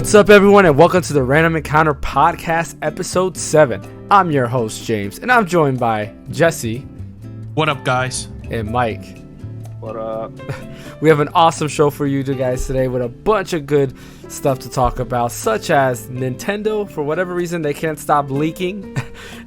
What's up, everyone, and welcome to the Random Encounter Podcast, Episode 7. I'm your host, James, and I'm joined by Jesse. What up, guys? And Mike. What up? We have an awesome show for you guys today with a bunch of good stuff to talk about, such as Nintendo. For whatever reason, they can't stop leaking.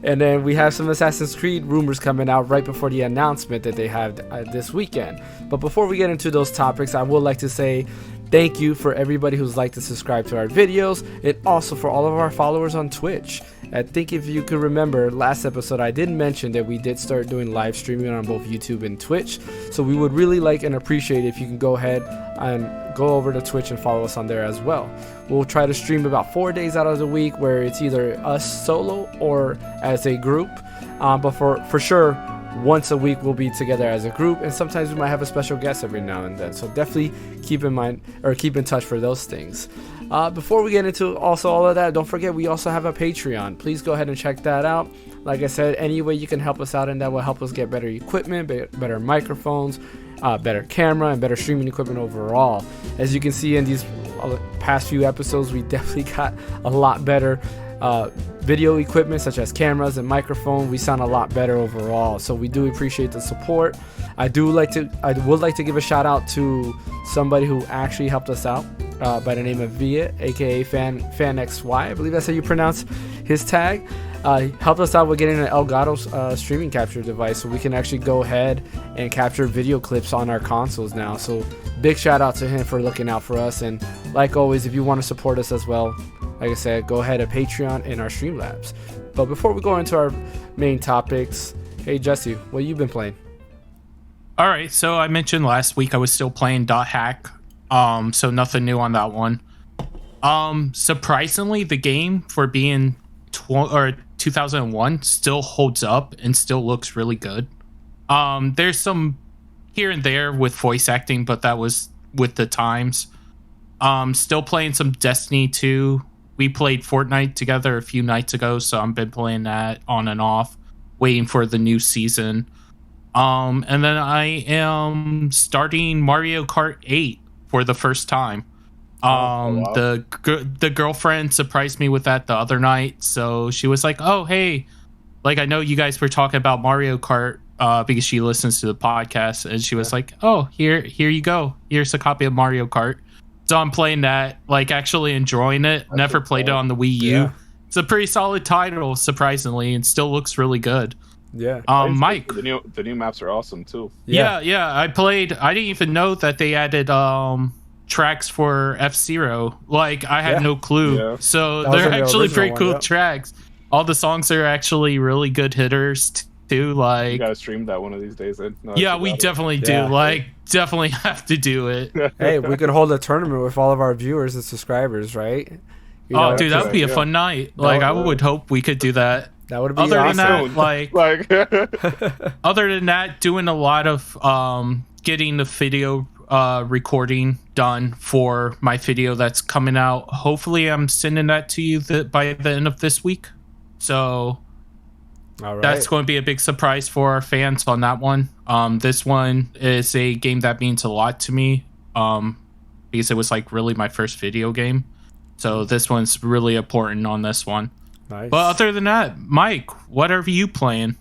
And then we have some Assassin's Creed rumors coming out right before the announcement that they have this weekend. But before we get into those topics, I would like to say thank you for everybody who's liked and subscribed to our videos, and also for all of our followers on Twitch. I think if you could remember, last episode I did mention that we did start doing live streaming on both YouTube and Twitch. So we would really like and appreciate if you can go ahead and go over to Twitch and follow us on there as well. We'll try to stream about 4 days out of the week where it's either us solo or as a group. But for sure, once a week we'll be together as a group, and sometimes we might have a special guest every now and then. So definitely keep in mind or keep in touch for those things. Before we get into also all of that, don't forget we also have a Patreon. Please go ahead and check that out. Like I said, any way you can help us out, and that will help us get better equipment, better microphones, better camera, and better streaming equipment overall. As you can see in these past few episodes, we definitely got a lot better video equipment, such as cameras and microphone. We sound a lot better overall, so we do appreciate the support. I would like to give a shout out to somebody who actually helped us out by the name of Via, aka FanXY. I believe that's how you pronounce his tag. Helped us out with getting an Elgato streaming capture device, so we can actually go ahead and capture video clips on our consoles now. So big shout out to him for looking out for us. And like always, if you want to support us as well, like I said, go ahead to Patreon and our Streamlabs. But before we go into our main topics, hey Jesse, what you been playing? All right, so I mentioned last week I was still playing .hack, so nothing new on that one. Surprisingly, the game for being 2001 still holds up and still looks really good. There's some here and there with voice acting, but that was with the times. Still playing some Destiny 2. We played Fortnite together a few nights ago, so I've been playing that on and off, waiting for the new season. And then I am starting Mario Kart 8 for the first time. Wow. The girlfriend surprised me with that the other night, so she was like, "Oh, hey, like I know you guys were talking about Mario Kart because she listens to the podcast," and she was like, "Oh, here you go. Here's a copy of Mario Kart." So I'm playing that, like actually enjoying it. That's Never played it on the Wii U. Yeah. It's a pretty solid title, surprisingly, and still looks really good. Yeah. Mike. The new maps are awesome too. Yeah. I played. I didn't even know that they added tracks for F-Zero. Like I had no clue. Yeah. So they're actually pretty cool tracks. All the songs are actually really good hitters too. Like you gotta stream that one of these days. Then. No, yeah, we definitely do. Yeah. Like definitely have to do it. Hey, we could hold a tournament with all of our viewers and subscribers, right? You know, dude, that would be a fun night. Like I would hope we could do that. That would be other awesome. Than that, like other than that, doing a lot of getting the video recording done for my video that's coming out. Hopefully I'm sending that to you by the end of this week. So all right. That's going to be a big surprise for our fans on that one. This one is a game that means a lot to me because it was like really my first video game. So this one's really important on this one. Nice. But other than that, Mike, what are you playing?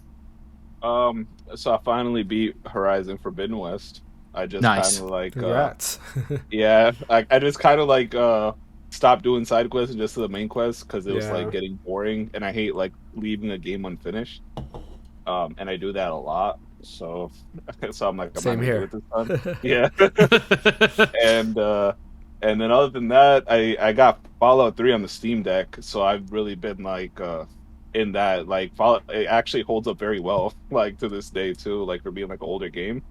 So I finally beat Horizon Forbidden West. I just nice. kind of like congrats. Yeah, I just kind of like stopped doing side quests and just to the main quest because it was like getting boring, and I hate like leaving a game unfinished. And I do that a lot, so I'm like, same here. Do it this time. Yeah. And then other than that, I got Fallout 3 on the Steam Deck, so I've really been like in that. Like Fallout, it actually holds up very well, like to this day too. Like for being like an older game,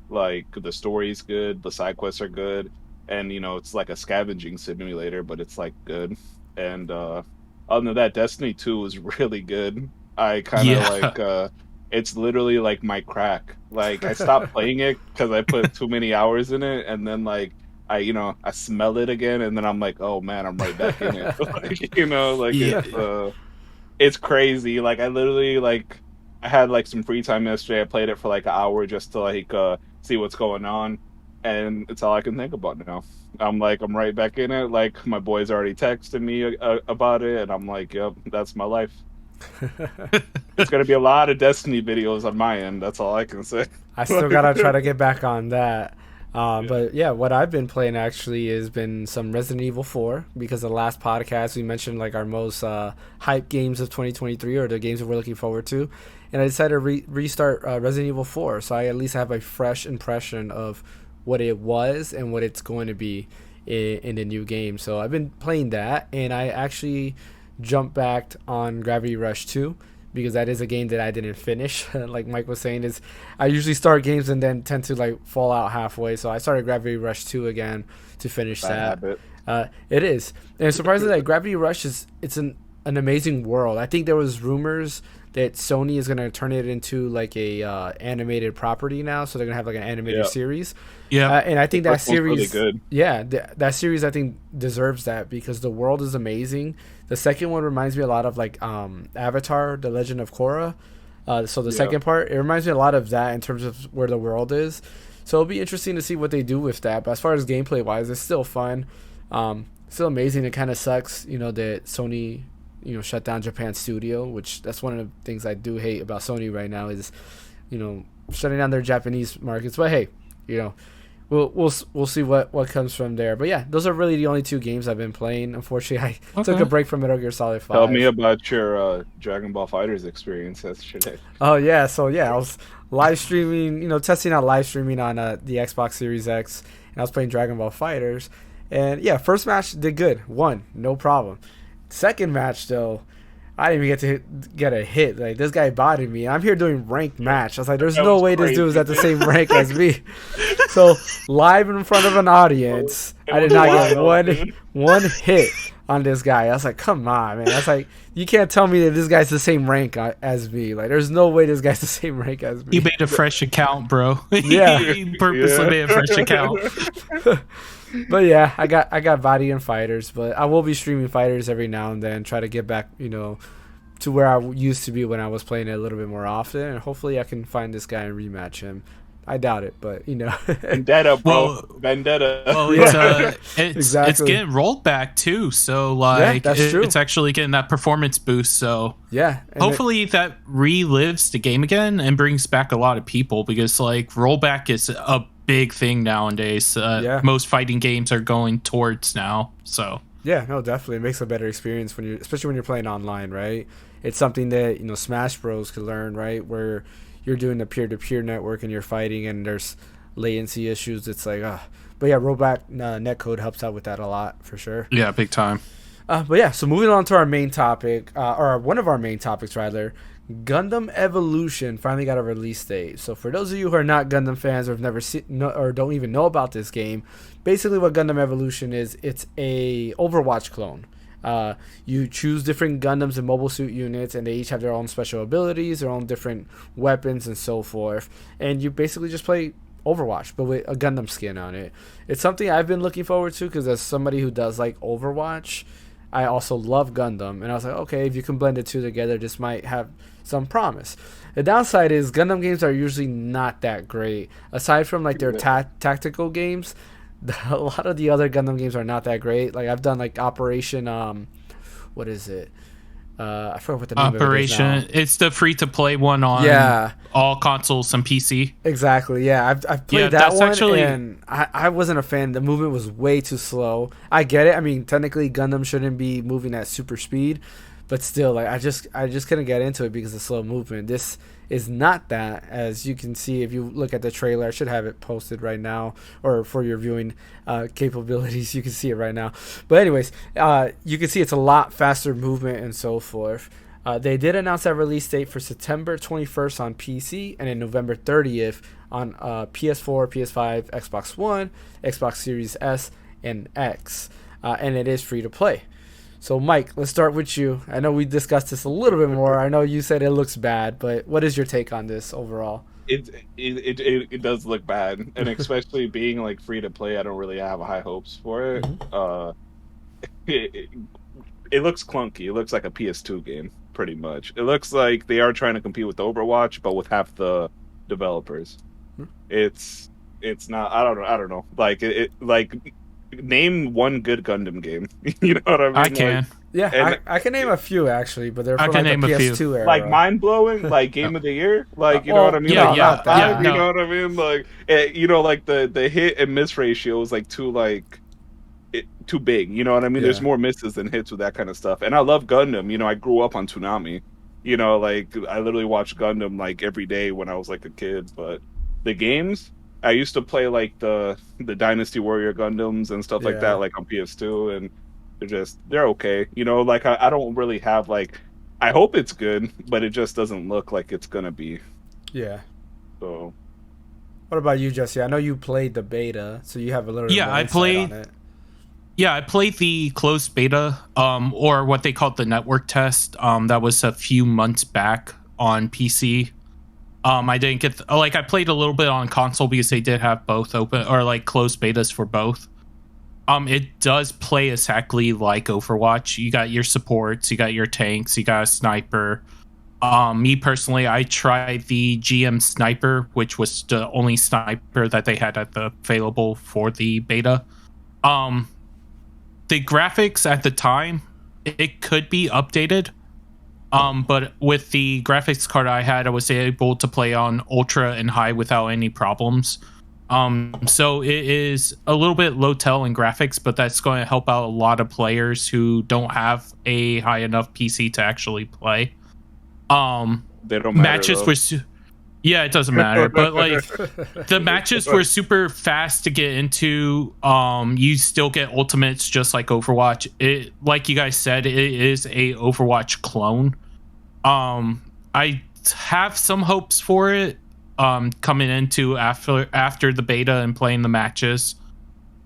like the story's good, the side quests are good, and you know it's like a scavenging simulator, but it's like good. And other than that, Destiny 2 is really good. I kind of like it's literally like my crack. Like I stopped playing it because I put too many hours in it, and then like I smell it again, and then I'm like, oh man, I'm right back in it. Like, it's crazy. Like I literally like I had like some free time yesterday. I played it for like an hour just to like see what's going on, and it's all I can think about now. I'm right back in it. Like my boys already texted me about it, and I'm like, yep, that's my life. It's gonna be a lot of Destiny videos on my end. That's all I can say. I still gotta try to get back on that. Yeah. But yeah, what I've been playing actually has been some Resident Evil 4 because the last podcast we mentioned like our most hype games of 2023 or the games that we're looking forward to, and I decided to restart Resident Evil 4 so I at least have a fresh impression of what it was and what it's going to be in the new game. So I've been playing that, and I actually jumped back on Gravity Rush 2 because that is a game that I didn't finish. Like Mike was saying, is I usually start games and then tend to like fall out halfway. So I started Gravity Rush 2 again to finish Bad that. habit. It is, and surprisingly, that Gravity Rush it's an amazing world. I think there was rumors that Sony is gonna turn it into like a animated property now, so they're gonna have like an animated series. Yeah, And I think that First one's series, really good. yeah, that series I think deserves that because the world is amazing. The second one reminds me a lot of like Avatar: The Legend of Korra. So the second part, it reminds me a lot of that in terms of where the world is. So it'll be interesting to see what they do with that. But as far as gameplay wise, it's still fun. Still amazing. It kind of sucks, that Sony, shut down Japan Studio, which that's one of the things I do hate about Sony right now is, shutting down their Japanese markets. But hey, we'll see what comes from there. But yeah, those are really the only two games I've been playing. Unfortunately, I took a break from Metal Gear Solid 5. Tell me about your Dragon Ball Fighters experience yesterday. Oh yeah, so yeah, I was live streaming, testing out live streaming on the Xbox Series X, and I was playing Dragon Ball Fighters, and yeah, first match did good, won, no problem. Second match though, I didn't even get a hit. Like this guy bodied me. I'm here doing ranked match. I was like, there's no way this dude is at the same rank as me. So live in front of an audience, I did not get one hit on this guy. I was like, come on, man. I was like, you can't tell me that this guy's the same rank as me. Like, there's no way this guy's the same rank as me. You made a fresh account, bro. Yeah. You purposely made a fresh account. But yeah, I got body in Fighters, but I will be streaming Fighters every now and then, try to get back, to where I used to be when I was playing it a little bit more often, and hopefully I can find this guy and rematch him. I doubt it, but Vendetta, bro. Vendetta. Well, it's getting rolled back too, so like that's true. It's actually getting that performance boost. So yeah, hopefully that relives the game again and brings back a lot of people because like rollback is a big thing nowadays. Most fighting games are going towards now. So yeah, no, definitely it makes a better experience especially when you're playing online, right? It's something that Smash Bros could learn, right? Where you're doing a peer-to-peer network and you're fighting and there's latency issues. It's like, but yeah, rollback netcode helps out with that a lot for sure. Yeah, big time. But yeah, so moving on to our main topic, or one of our main topics rather, Gundam Evolution finally got a release date. So for those of you who are not Gundam fans or have never seen or don't even know about this game, basically what Gundam Evolution is, it's a Overwatch clone. You choose different Gundams and mobile suit units, and they each have their own special abilities, their own different weapons, and so forth. And you basically just play Overwatch, but with a Gundam skin on it. It's something I've been looking forward to because as somebody who does like Overwatch, I also love Gundam. And I was like, okay, if you can blend the two together, this might have some promise. The downside is Gundam games are usually not that great. Aside from like their tactical games, a lot of the other Gundam games are not that great. Like I've done like Operation what is it? I forgot what the name Operation. of it is now. It's the free to play one on all consoles and PC. Exactly. Yeah, I've played that one, and I wasn't a fan. The movement was way too slow. I get it. I mean, technically Gundam shouldn't be moving at super speed, but still, like I just couldn't get into it because of slow movement. This is not that, as you can see if you look at the trailer. I should have it posted right now, or for your viewing capabilities, you can see it right now. But anyways, you can see it's a lot faster movement and so forth. They did announce that release date for September 21st on PC and then November 30th on PS4, PS5, Xbox One, Xbox Series S, and X. And it is free to play. So, Mike, let's start with you. I know we discussed this a little bit more. I know you said it looks bad, but what is your take on this overall? It does look bad, and especially being like free to play, I don't really have high hopes for it. Mm-hmm. It looks clunky. It looks like a PS2 game, pretty much. It looks like they are trying to compete with Overwatch, but with half the developers. Mm-hmm. it's not. I don't know. Like like name one good Gundam game. You know what I mean? I can. Yeah, And I can name a few actually, but they're I from can like the name a few. PS2 era. like mind blowing, like game of the year, like you know well, what I mean? yeah, Like yeah, top five, yeah, you no. know what I mean? Like you know, like the hit and miss ratio is like too big. You know what I mean? There's Yeah. more misses than hits with that kind of stuff. And I love Gundam. You know, I grew up on Toonami. You know, like I literally watched Gundam like every day when I was like a kid. But the games, I used to play like the Dynasty Warrior Gundams and stuff like that, Yeah. like on PS2, and they're okay. You know, like I don't really have like I hope it's good, but it just doesn't look like it's gonna be. Yeah. So What about you, Jesse? I know you played the beta, so you have a little Yeah, more I insight played- on it. Yeah, I played the closed beta, or what they called the network test. That was a few months back on PC. I didn't get I played a little bit on console because they did have both open or like closed betas for both. It does play exactly like Overwatch. You got your supports, you got your tanks, you got a sniper. Me personally, I tried the GM sniper, which was the only sniper that they had available for the beta. The graphics at the time, it could be updated. But with the graphics card I had, I was able to play on ultra and high without any problems. So it is a little bit low tel in graphics, but that's going to help out a lot of players who don't have a high enough PC to actually play. they don't matter. Matches Though. were yeah, it doesn't matter, but like the matches were super fast to get into. You still get ultimates just like Overwatch. It, like you guys said, it is a Overwatch clone. I have some hopes for it coming into after the beta and playing the matches.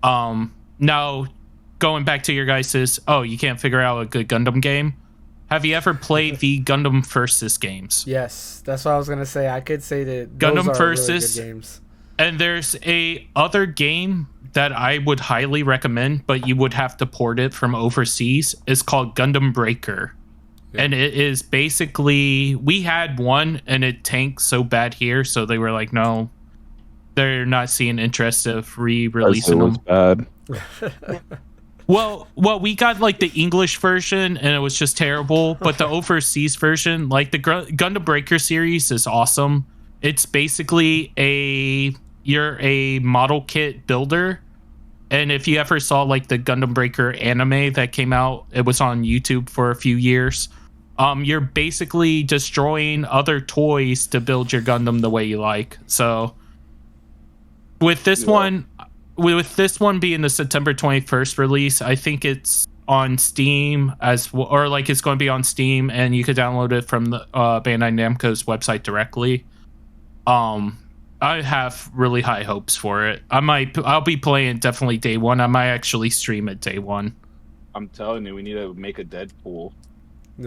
Now going back to your guys's, you can't figure out a good Gundam game. Have you ever played the Gundam Versus games? Yes, that's what I was gonna say. I could say that Gundam those are Versus really good games. And there's a other game that I would highly recommend, but you would have to port it from overseas. It's called Gundam Breaker. Yeah. And it is basically, we had one and it tanked so bad here, so they were like, no, they're not seeing interest of re-releasing them. Bad. Well, we got like the English version and it was just terrible, but the overseas version, like the Gundam Breaker series is awesome. It's basically you're a model kit builder. And if you ever saw like the Gundam Breaker anime that came out, it was on YouTube for a few years. You're basically destroying other toys to build your Gundam the way you like. So with this one being the September 21st release, I think it's on Steam or like it's going to be on Steam and you could download it from the Bandai Namco's website directly. I have really high hopes for it. I'll be playing definitely day one. I might actually stream it day one. I'm telling you, we need to make a Deadpool.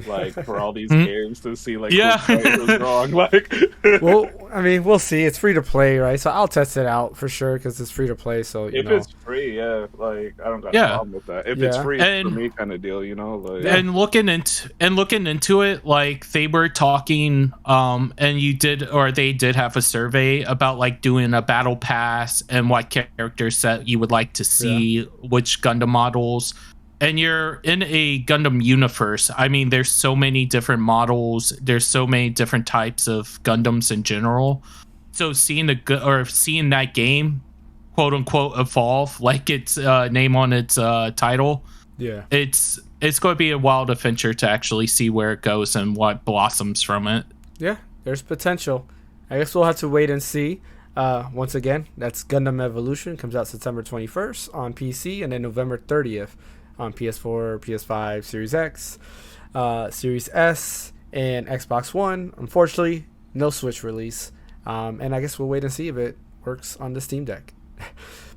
Like for all these games to see like what's right or wrong. Like well, I mean, we'll see. It's free to play, right? So I'll test it out for sure because it's free to play. So if it's free, like I don't got a problem with that. If it's free, it's for me kind of deal, you know. Like and looking into it, like they were talking, and they did have a survey about like doing a battle pass and what characters that you would like to see, which Gundam models. And you're in a Gundam universe. I mean, there's so many different models. There's so many different types of Gundams in general. So seeing that game, quote unquote, evolve like its name on its title, it's going to be a wild adventure to actually see where it goes and what blossoms from it. Yeah, there's potential. I guess we'll have to wait and see. Once again, that's Gundam Evolution. Comes out September 21st on PC and then November 30th. On PS4, PS5, Series X, Series S, and Xbox One. Unfortunately, no Switch release. And I guess we'll wait and see if it works on the Steam Deck.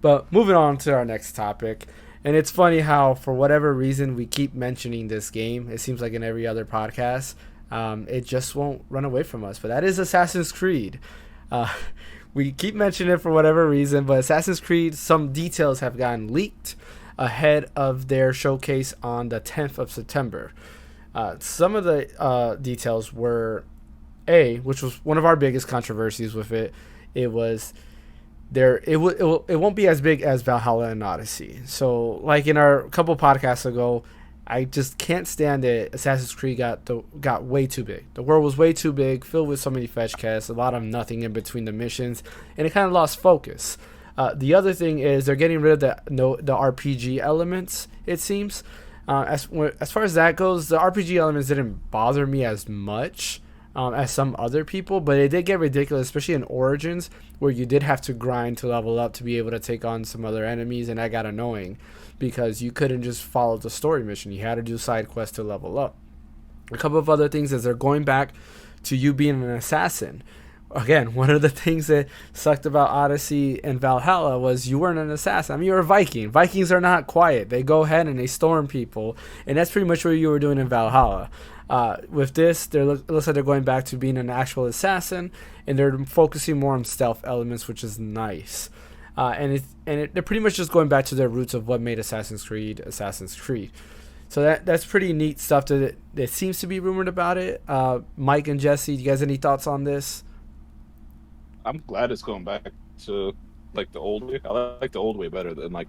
But moving on to our next topic. And it's funny how, for whatever reason, we keep mentioning this game. It seems like in every other podcast. It just won't run away from us. But that is Assassin's Creed. We keep mentioning it for whatever reason. But Assassin's Creed, some details have gotten leaked ahead of their showcase on the 10th of September. Some of the details were, which was one of our biggest controversies with it, it was it won't be as big as Valhalla and Odyssey. So like in our couple podcasts ago, I just can't stand it. Assassin's Creed got way too big. The world was way too big, filled with so many fetch quests, a lot of nothing in between the missions, and it kind of lost focus. The other thing is they're getting rid of the RPG elements. It seems, as far as that goes, the RPG elements didn't bother me as much as some other people, but it did get ridiculous, especially in Origins, where you did have to grind to level up to be able to take on some other enemies, and that got annoying because you couldn't just follow the story mission. You had to do side quests to level up. A couple of other things is they're going back to you being an assassin. Again, one of the things that sucked about Odyssey and Valhalla was you weren't an assassin. I mean, you were a Viking. Vikings are not quiet. They go ahead and they storm people, and that's pretty much what you were doing in Valhalla. With this, it looks like they're going back to being an actual assassin, and they're focusing more on stealth elements, which is nice. They're pretty much just going back to their roots of what made Assassin's Creed. So that's pretty neat stuff that seems to be rumored about it. Mike and Jesse, do you guys have any thoughts on this? I'm glad it's going back to like the old way. I like the old way better than like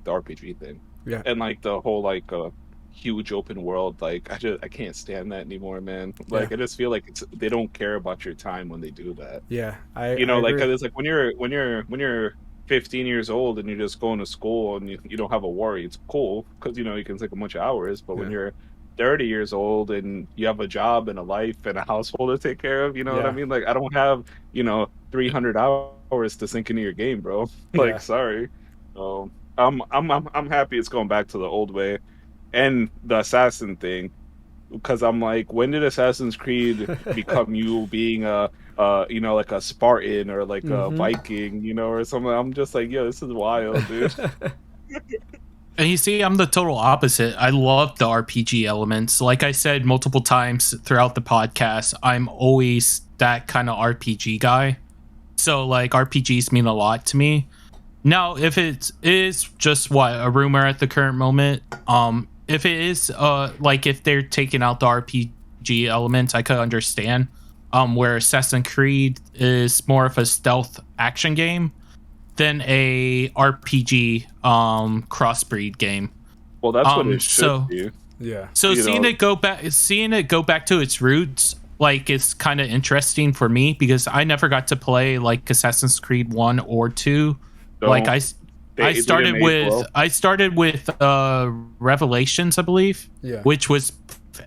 the RPG thing. Yeah. And like the whole like huge open world, like I can't stand that anymore, man. Like Yeah. I just feel like they don't care about your time when they do that. Yeah, I like 'cause it's like when you're 15 years old and you're just going to school and you don't have a worry, it's cool because you can take a bunch of hours. But when you're 30 years old and you have a job and a life and a household to take care of, you know what I mean? Like I don't have 300 hours to sink into your game, bro. Like sorry. So I'm happy it's going back to the old way. And the assassin thing, because I'm like, when did Assassin's Creed become you being like a Spartan or like a Viking, or something? I'm just like, yo, this is wild, dude. And you see, I'm the total opposite. I love the RPG elements. Like I said multiple times throughout the podcast, I'm always that kind of RPG guy. So like RPGs mean a lot to me. Now, if it is just a rumor at the current moment, if it is like if they're taking out the RPG elements, I could understand. Where Assassin's Creed is more of a stealth action game than a RPG crossbreed game. Well, that's what it should be. Yeah. So seeing it go back to its roots, like it's kind of interesting for me because I never got to play like Assassin's Creed 1 or 2. Like I started with Revelations, I believe, which was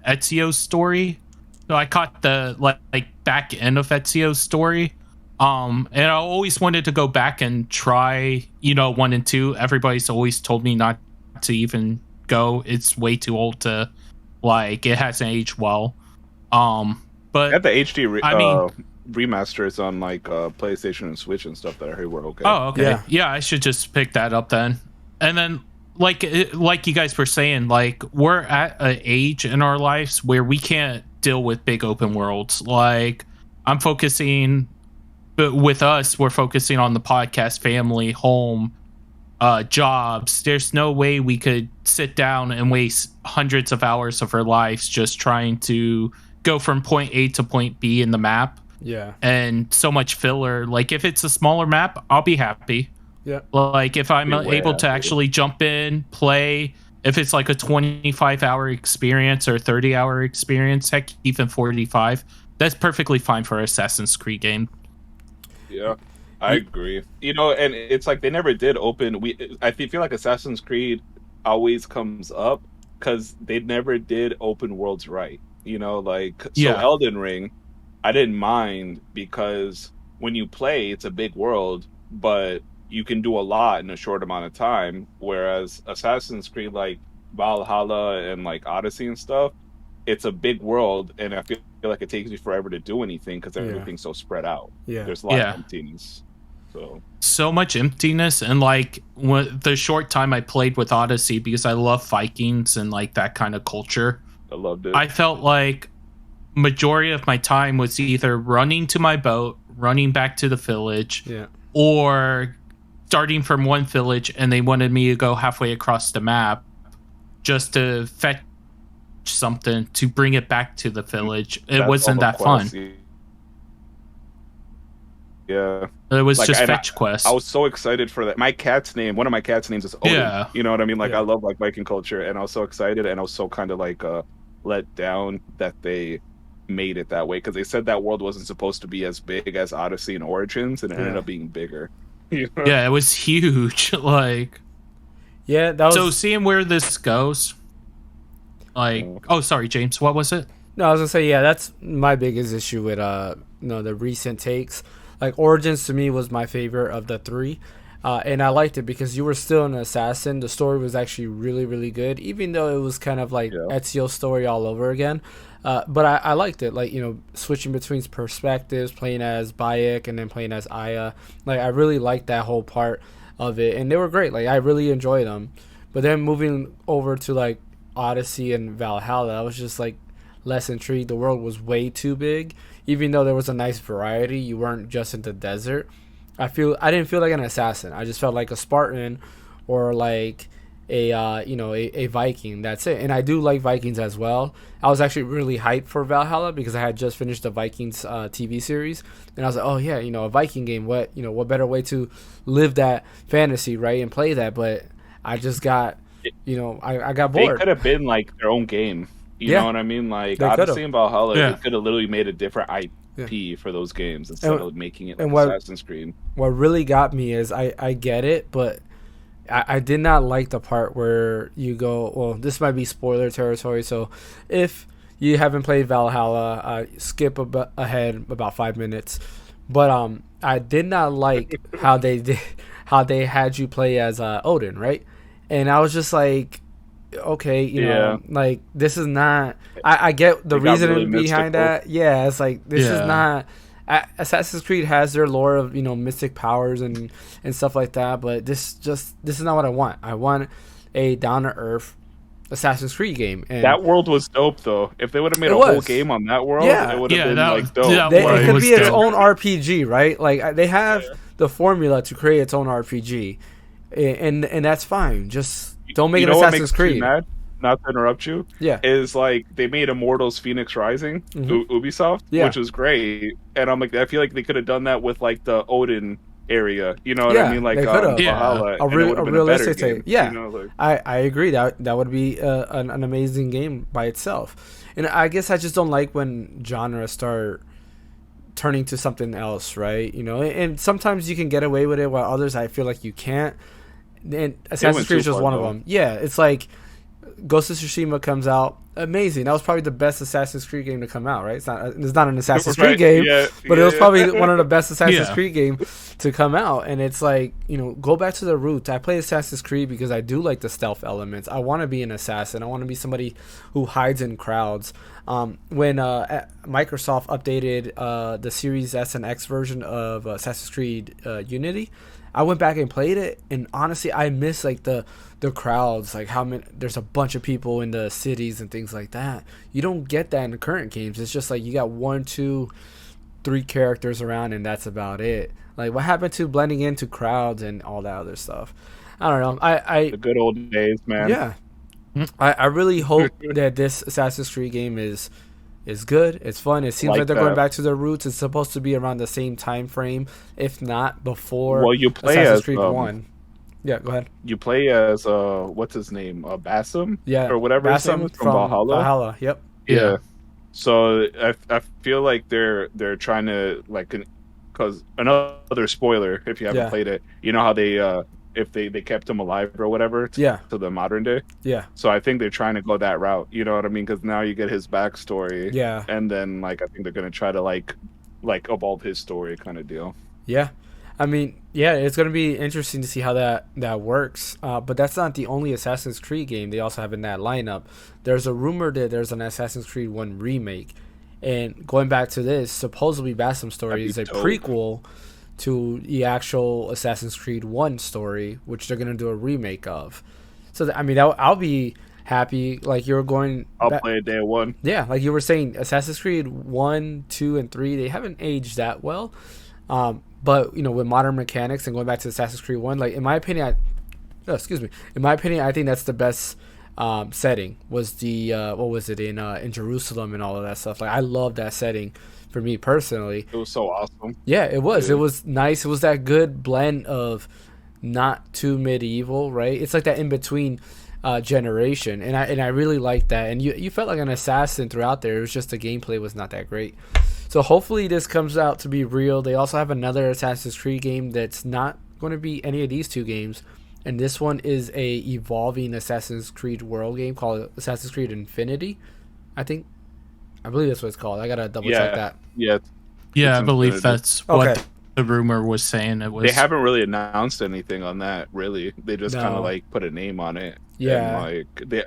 Ezio's story. So I caught the like back end of Ezio's story. And I always wanted to go back and try, 1 and 2. Everybody's always told me not to even go. It's way too old to, like, it hasn't aged well. But at the HD remasters on like PlayStation and Switch and stuff that I heard were okay. Oh, okay. Yeah, I should just pick that up then. And then, like you guys were saying, like we're at an age in our lives where we can't deal with big open worlds. Like I'm focusing, but with us, we're focusing on the podcast, family, home, jobs. There's no way we could sit down and waste hundreds of hours of our lives just trying to go from point A to point B in the map. Yeah. And so much filler. Like if it's a smaller map, I'll be happy. Yeah. Like if I'm able to actually jump in, play, if it's like a 25-hour experience or 30-hour experience, heck, even 45, that's perfectly fine for an Assassin's Creed game. Yeah, I agree. And it's like they never did open. I feel like Assassin's Creed always comes up because they never did open worlds right. Elden Ring, I didn't mind because when you play, it's a big world, but you can do a lot in a short amount of time. Whereas Assassin's Creed, like Valhalla and like Odyssey and stuff, it's a big world, and I feel like it takes you forever to do anything because everything's so spread out. Yeah, there's a lot of emptiness. So much emptiness, and like the short time I played with Odyssey, because I love Vikings and like that kind of culture, I loved it. I felt like majority of my time was either running to my boat, running back to the village, or starting from one village and they wanted me to go halfway across the map just to fetch something to bring it back to the village. It wasn't that fun. Yeah. It was Like, just and fetch quests. I was so excited for that. One of my cat's names is Odin. Yeah. You know what I mean? Like, Yeah. I love like Viking culture, and I was so excited, and I was so kind of like let down that they made it that way, because they said that world wasn't supposed to be as big as Odyssey and Origins, and it ended Yeah. up being bigger. You know? Yeah, it was huge. Like, Yeah, that was. so seeing where this goes, like, oh, sorry, James, what was it? No, I was gonna say, yeah, that's my biggest issue with the recent takes. Like Origins to me was my favorite of the three, and I liked it because you were still an assassin. The story was actually really really good, even though it was kind of like Yeah. Ezio's story all over again. But I liked it, like switching between perspectives, playing as Bayek and then playing as Aya. Like I really liked that whole part of it, and they were great. Like I really enjoyed them. But then moving over to like Odyssey and Valhalla, I was just like less intrigued. The world was way too big. Even though there was a nice variety, you weren't just in the desert. I didn't feel like an assassin. I just felt like a Spartan or like a Viking. That's it. And I do like Vikings as well. I was actually really hyped for Valhalla because I had just finished the Vikings TV series, and I was like, oh yeah, a Viking game. What better way to live that fantasy, right, and play that? But I just got, I got They bored. could have been like their own game. You Yeah. know what I mean? Like They Odyssey could've. and Valhalla, Yeah. they could have literally made a different IP for those games instead of making it like and what- Assassin's Creed. What really got me is I get it, but I did not like the part where you go, well, this might be spoiler territory, so if you haven't played Valhalla, skip ahead about 5 minutes. But I did not like how they had you play as Odin, right? And I was just like, okay, Yeah. like this is not. I get the It got reasoning really behind mystical. that. Yeah, it's like this is Yeah. not. Assassin's Creed has their lore of mystic powers and stuff like that, but this is not what I want. I want a down to earth Assassin's Creed game. And That world was dope, though. If they would have made It a whole was. game on that world, Yeah. it would have Yeah, been that like was- dope. that it It could was be its dope. own RPG, right? Like they have the formula to create its own RPG, and that's fine. Just don't make You it know what Assassin's makes me Creed. mad? Not to interrupt you. Yeah. Is like they made Immortals Phoenix Rising, Ubisoft, Yeah. which was great. And I'm like, I feel like they could have done that with like the Odin area. You know what Yeah, I mean? Like they could've. Yeah. Valhalla, A and it real- would've a been realistic better take. game, Yeah. you know, like- I agree that would be an amazing game by itself. And I guess I just don't like when genres start turning to something else, right? And sometimes you can get away with it, while others I feel like you can't. And Assassin's went Creed is too just far, one of though. them. Yeah, it's like Ghost of Tsushima comes out, amazing. That was probably the best Assassin's Creed game to come out, right? It's not an Assassin's Right, Creed game, yeah, but it was yeah. probably one of the best Assassin's Yeah. Creed game to come out. And it's like, go back to the roots. I play Assassin's Creed because I do like the stealth elements. I want to be an assassin. I want to be somebody who hides in crowds. When Microsoft updated the Series S and X version of Assassin's Creed Unity, I went back and played it, and honestly, I miss like the crowds, like how many. There's a bunch of people in the cities and things like that. You don't get that in the current games. It's just like you got 1, 2, 3 characters around, and that's about it. Like what happened to blending into crowds and all that other stuff? I don't know. The good old days, man. Yeah, I really hope that this Assassin's Creed game is good. It's fun. It seems like, Like they're going that. back to their roots. It's supposed to be around the same time frame, if not before. Well, you play Assassin's as, Creed 1. Yeah, go ahead. You play as what's his name, Basim, Yeah, or whatever his name Basim is from Valhalla. Valhalla. Yep. Yeah. So I feel like they're trying to like, because another spoiler if you haven't Yeah. played it, you know how they if they kept him alive or whatever Yeah. to the modern day. Yeah. So I think they're trying to go that route. You know what I mean? Because now you get his backstory. Yeah. And then like I think they're gonna try to like evolve his story kind of deal. Yeah. I mean, yeah, it's going to be interesting to see how that works. But that's not the only Assassin's Creed game they also have in that lineup. There's a rumor that there's an Assassin's Creed 1 remake. And going back to this, supposedly Basim's story is a That'd be dope. prequel to the actual Assassin's Creed 1 story, which they're going to do a remake of. So, I mean, I'll be happy. Like you were going... I'll play it day one. Yeah, like you were saying, Assassin's Creed 1, 2, and 3, they haven't aged that well. But, with modern mechanics and going back to Assassin's Creed 1, like, in my opinion, I think that's the best setting was the what was it in Jerusalem and all of that stuff. Like I love that setting for me personally. It was so awesome. Yeah, it was. Yeah. It was nice. It was that good blend of not too medieval, right? It's like that in between generation, and I really liked that. And you felt like an assassin throughout there. It was just the gameplay was not that great. So hopefully this comes out to be real. They also have another Assassin's Creed game that's not going to be any of these two games, and this one is a evolving Assassin's Creed world game called Assassin's Creed Infinity. I believe that's what it's called. I gotta double check that. Yeah. Yeah, I It's believe Infinity. that's Okay. what the rumor was saying. It was. They haven't really announced anything on that. Really, they just kind No. of like put a name on it. Yeah. And, like they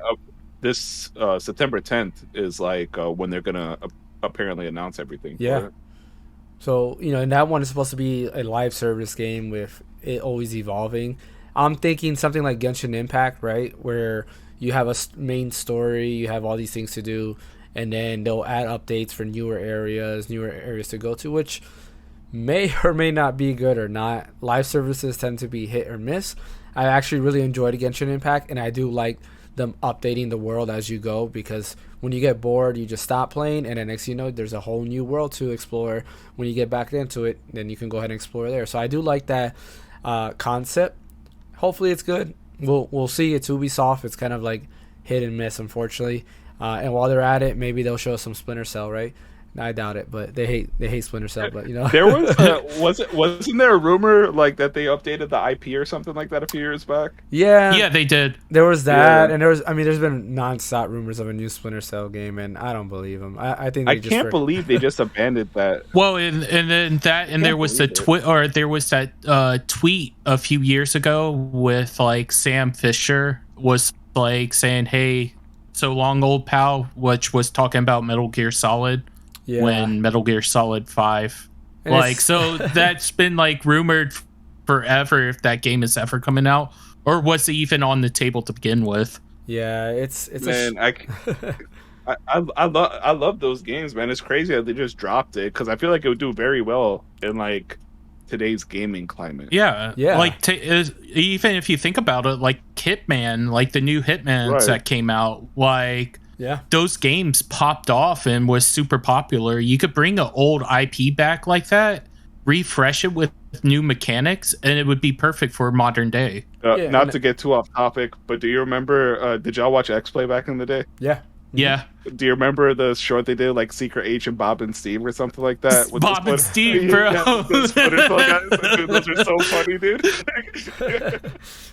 this September 10th is like when they're gonna apparently announce everything. Yeah. for it. So, and that one is supposed to be a live service game with it always evolving. I'm thinking something like Genshin Impact, right? Where you have a main story, you have all these things to do, and then they'll add updates for newer areas to go to, which may or may not be good or not. Live services tend to be hit or miss. I actually really enjoyed Genshin Impact, and I do like them updating the world as you go, because when you get bored you just stop playing, and then next thing you know there's a whole new world to explore. When you get back into it, then you can go ahead and explore there. So I do like that concept. Hopefully it's good. We'll see. It's Ubisoft. It's kind of like hit and miss, unfortunately. And while they're at it, maybe they'll show us some Splinter Cell, right? I doubt it, but they hate Splinter Cell. But There was wasn't there a rumor like that they updated the IP or something like that a few years back? Yeah, they did. There was that, Yeah. and there's been nonstop rumors of a new Splinter Cell game, and I don't believe them. I think they I can't believe they just abandoned that. Well, and then that, and there was the tweet a few years ago with like Sam Fisher was like saying, "Hey, so long, old pal," which was talking about Metal Gear Solid. Yeah. When Metal Gear Solid 5. And Like, so that's been like rumored forever if that game is ever coming out, or was it even on the table to begin with. Yeah, it's Man, I love those games, man. It's crazy that they just dropped it because I feel like it would do very well in like today's gaming climate. Yeah. Yeah. Like, even if you think about it, like Hitman, like the new Hitmans Right. that came out, like, yeah. those games popped off and was super popular. You could bring an old IP back like that, refresh it with new mechanics, and it would be perfect for modern day. Yeah, Not and- to get too off topic, but do you remember? Did y'all watch X Play back in the day? Yeah. Yeah. Do you remember the short they did, like Secret Agent Bob and Steve or something like that? with Bob the and Splinter- Steve, bro. Yeah, the Splinter Cell guys. Dude, those are so funny, dude.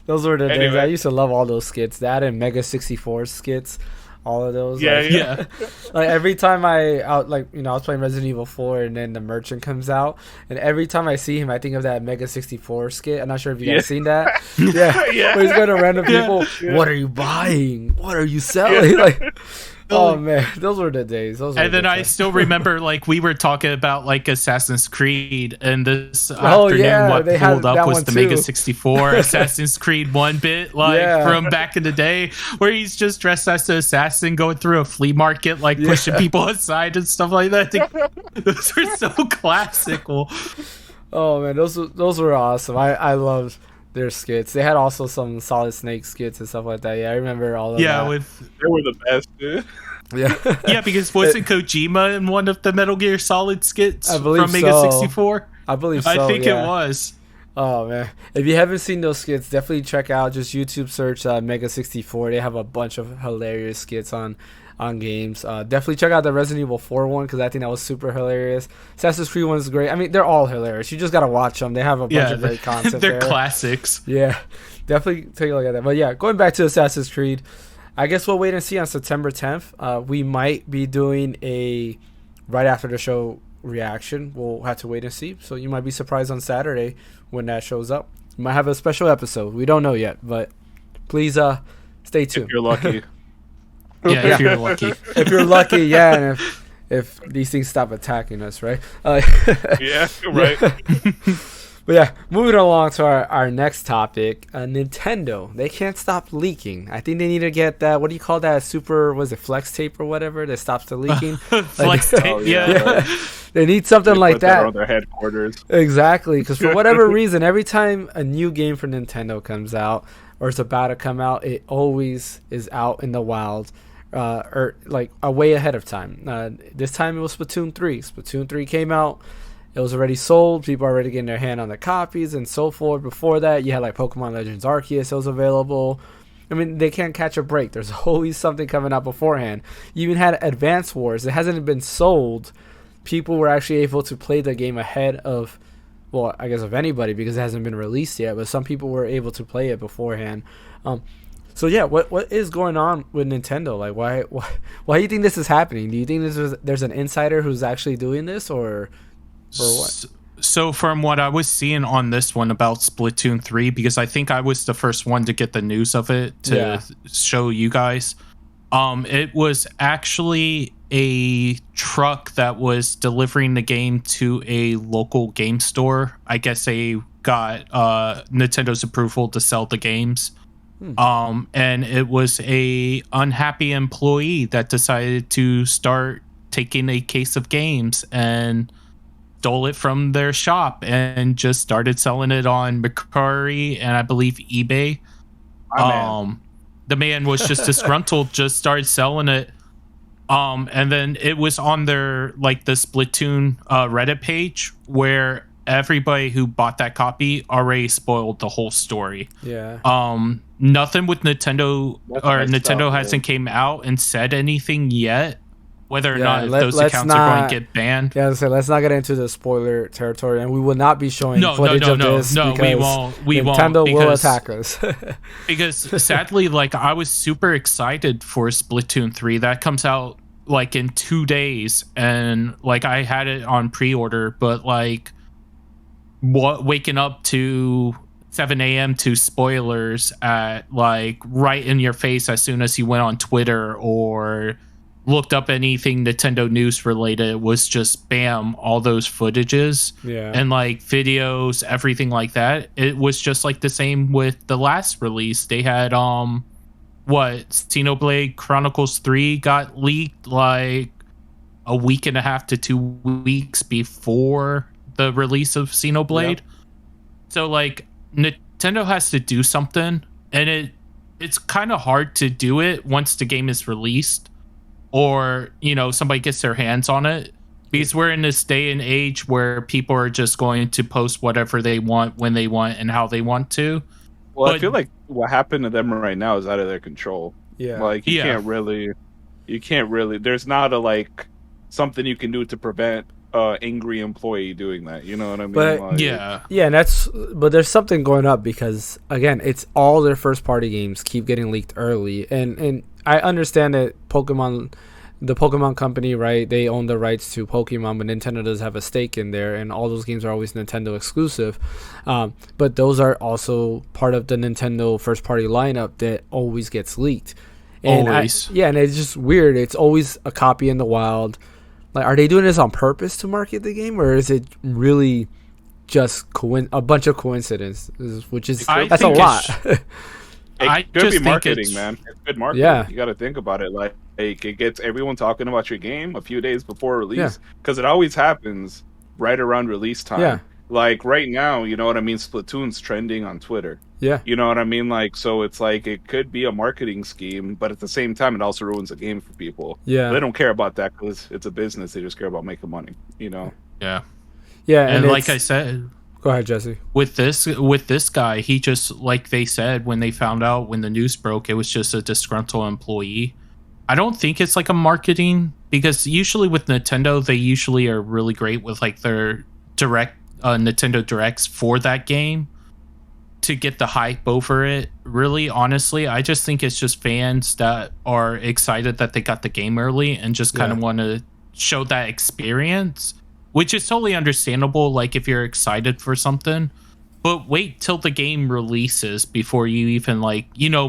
Those were the days. Anyway. I used to love all those skits. That and Mega 64 skits. All of those. Yeah, like, Yeah. like every time I was playing Resident Evil 4 and then the merchant comes out, and every time I see him I think of that Mega 64 skit. I'm not sure if you guys seen that. Yeah. Yeah. Where he's going to random people, Yeah. what are you buying? What are you selling? Like, oh man, those were the days. Those were And then the I times. still remember, like, we were talking about like Assassin's Creed, and this Oh, afternoon, yeah, what they had pulled that up was one the too. Mega 64 Assassin's Creed 1-bit, like Yeah. from back in the day, where he's just dressed as an assassin going through a flea market, like Yeah. pushing people aside and stuff like that. Those are so classical. Oh man, those were awesome. I loved their skits. They had also some Solid Snake skits and stuff like that. Yeah, I remember all of Yeah, that. with They were the best, dude. Yeah. yeah, because wasn't Kojima in one of the Metal Gear Solid skits I believe from Mega so. 64? I believe so. I think yeah. it was. Oh man, if you haven't seen those skits, definitely check out. Just YouTube search Mega 64. They have a bunch of hilarious skits on games. Definitely check out the Resident Evil 4 one because I think that was super hilarious. Assassin's Creed one's great. I mean, they're all hilarious. You just gotta watch them. They have a bunch of great concepts. they're there. classics. Yeah, definitely take a look at that. But yeah, going back to Assassin's Creed, I guess we'll wait and see on September 10th. We might be doing a right after the show reaction. We'll have to wait and see. So you might be surprised on Saturday when that shows up. We might have a special episode. We don't know yet, but please stay tuned. If you're lucky. Yeah, if you're lucky. If you're lucky, yeah, and if these things stop attacking us, right? Yeah, right. But yeah, moving along to our next topic, Nintendo. They can't stop leaking. I think they need to get that, what do you call that, super, was it flex tape or whatever that stops the leaking? Flex Like- tape, Oh, yeah. yeah. They need something They like put that that. on their headquarters. Exactly, because for whatever reason, every time a new game for Nintendo comes out, or it's about to come out, it always is out in the wild, or like a way ahead of time. This time it was Splatoon 3. Splatoon 3 came out. It was already sold. People are already getting their hand on the copies and so forth. Before that, you had like Pokemon Legends Arceus that was available. I mean, they can't catch a break. There's always something coming out beforehand. You even had Advance Wars. It hasn't been sold. People were actually able to play the game ahead of, well, I guess of anybody because it hasn't been released yet. But some people were able to play it beforehand. So yeah, what is going on with Nintendo? Like, why do you think this is happening? Do you think there's an insider who's actually doing this, or what? So from what I was seeing on this one about Splatoon 3, because I think I was the first one to get the news of it to show you guys, it was actually a truck that was delivering the game to a local game store. I guess they got Nintendo's approval to sell the games. And it was a unhappy employee that decided to start taking a case of games and stole it from their shop and just started selling it on Mercari and I believe eBay. The man was just disgruntled, just started selling it. And then it was on their like the Splatoon Reddit page where everybody who bought that copy already spoiled the whole story. Yeah. Nothing with Nintendo Nintendo hasn't came out and said anything yet. Whether or not those accounts are going to get banned. Yeah, so let's not get into the spoiler territory, and we will not be showing footage of this. No, we won't. Nintendo will attack us. Because sadly, like I was super excited for Splatoon 3. That comes out like in 2 days, and like I had it on pre-order, but like waking up to 7 a.m. to spoilers at like right in your face as soon as you went on Twitter or looked up anything Nintendo news related, was just bam, all those footages and like videos, everything like that. It was just like the same with the last release. They had Xenoblade Chronicles 3 got leaked like a week and a half to 2 weeks before the release of Xenoblade. So like Nintendo has to do something, and it's kind of hard to do it once the game is released, or somebody gets their hands on it, because we're in this day and age where people are just going to post whatever they want, when they want, and how they want to. Well, I feel like what happened to them right now is out of their control. Yeah. Like you can't really there's not a like something you can do to prevent angry employee doing that. You know what I mean? But like, yeah, and but there's something going up because again, it's all their first party games keep getting leaked early, and I understand that the Pokemon company, right? They own the rights to Pokemon, but Nintendo does have a stake in there, and all those games are always Nintendo exclusive. But those are also part of the Nintendo first party lineup that always gets leaked. And always. And it's just weird. It's always a copy in the wild. Like, are they doing this on purpose to market the game, or is it really just a bunch of coincidences? Which is that's a lot. It could be marketing, man. It's good marketing. Yeah. You got to think about it. Like, it gets everyone talking about your game a few days before release, because it always happens right around release time. Yeah. Like right now, you know what I mean? Splatoon's trending on Twitter. Yeah. You know what I mean? Like, so it's like it could be a marketing scheme, but at the same time, it also ruins the game for people. Yeah. They don't care about that because it's a business. They just care about making money. Yeah. Yeah. And like I said, go ahead, Jesse. With this guy, he just, like they said when they found out, when the news broke, it was just a disgruntled employee. I don't think it's like a marketing, because usually with Nintendo, they usually are really great with like their direct Nintendo Directs for that game to get the hype over it. Really, honestly, I just think it's just fans that are excited that they got the game early and just kind of want to show that experience, which is totally understandable. Like if you're excited for something, but wait till the game releases before you even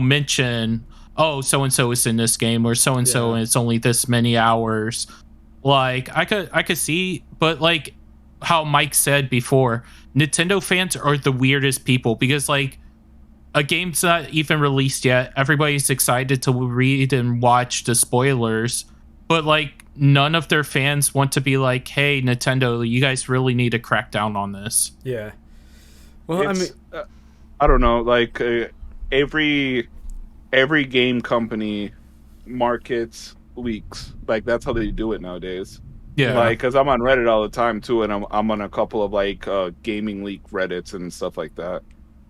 mention, oh, so-and-so is in this game, or so-and-so, and it's only this many hours. Like I could see, but like how Mike said before, Nintendo fans are the weirdest people, because like a game's not even released yet, everybody's excited to read and watch the spoilers, but like none of their fans want to be like, hey, Nintendo, you guys really need to crack down on this. Yeah. Well, I don't know, like every game company markets leaks. Like that's how they do it nowadays. Yeah. Like, cause I'm on Reddit all the time too, and I'm on a couple of like gaming leak Reddits and stuff like that.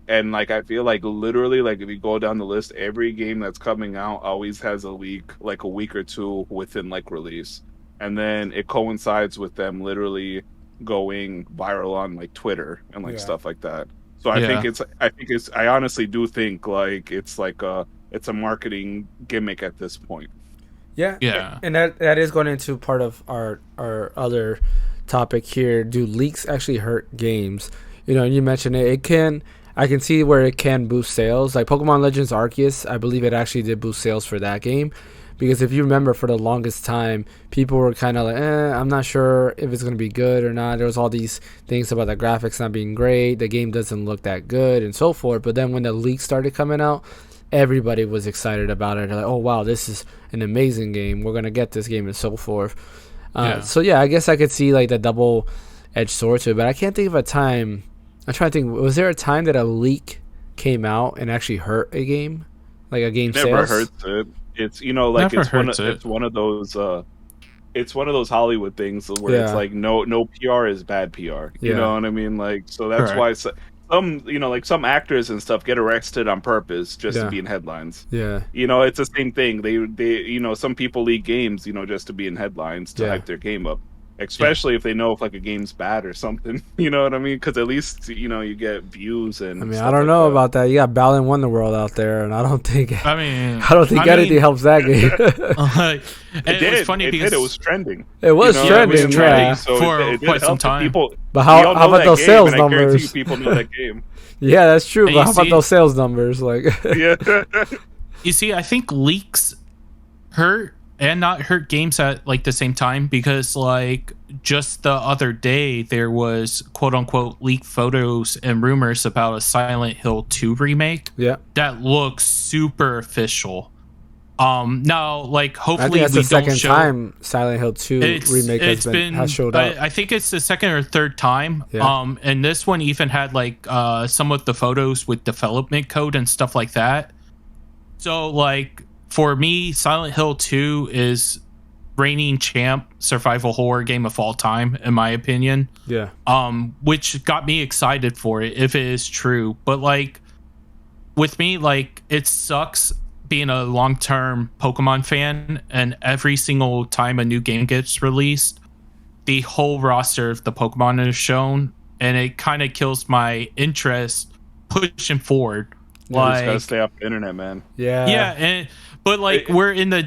And like I feel like literally like if you go down the list, every game that's coming out always has a leak like a week or two within like release, and then it coincides with them literally going viral on like Twitter and like Yeah. stuff like that. So Yeah. I honestly do think like it's a marketing gimmick at this point. Yeah, Yeah. and that is going into part of our other topic here. Do leaks actually hurt games? You know, you mentioned it. It can. I can see where it can boost sales. Like Pokemon Legends Arceus, I believe it actually did boost sales for that game. Because if you remember, for the longest time, people were kind of like, I'm not sure if it's going to be good or not. There was all these things about the graphics not being great. The game doesn't look that good and so forth. But then when the leaks started coming out, everybody was excited about it. They're like, oh, wow, this is an amazing game. We're going to get this game and so forth. So, yeah, I guess I could see like the double-edged sword to it. But I can't think of a time. I'm trying to think. Was there a time that a leak came out and actually hurt a game? Like a game Never sales? hurts it. It's like Never it's one hurts of, it. it's one of those Hollywood things where it's Yeah. like no PR is bad PR. You Yeah. know what I mean? Like so that's Correct. why some like some actors and stuff get arrested on purpose just Yeah. to be in headlines. Yeah. It's the same thing. They some people leak games just to be in headlines to Yeah. hype their game up. Especially if they know if like a game's bad or something. You know what I mean? Because at least you get views and. I mean, stuff I don't like know that. about that. You got Balan Wonderworld out there, and I don't think anything helps that game. And It it was did. funny It because did. It was trending. It was You know, trending, it was yeah. so For it did quite some help the time. People, But we how all know about that those game, sales and I guarantee numbers? you people know that game. Yeah, that's true. And But you how about see- those sales numbers? Like, Yeah. you see, I think leaks hurt and not hurt games at like the same time because like just the other day there was quote unquote leaked photos and rumors about a Silent Hill 2 remake yeah, that looks super official. Now like I hopefully think that's we the don't second show time Silent Hill 2 remake has showed up. I think it's the second or third time. Yeah. And this one even had like some of the photos with development code and stuff like that. So like for me, Silent Hill 2 is reigning champ survival horror game of all time, in my opinion. Yeah, Which got me excited for it if it is true. But like with me, like it sucks being a long-term Pokemon fan, and every single time a new game gets released, the whole roster of the Pokemon is shown, and it kind of kills my interest pushing forward. You just Like gotta stay off the internet, man. yeah, but like we're in the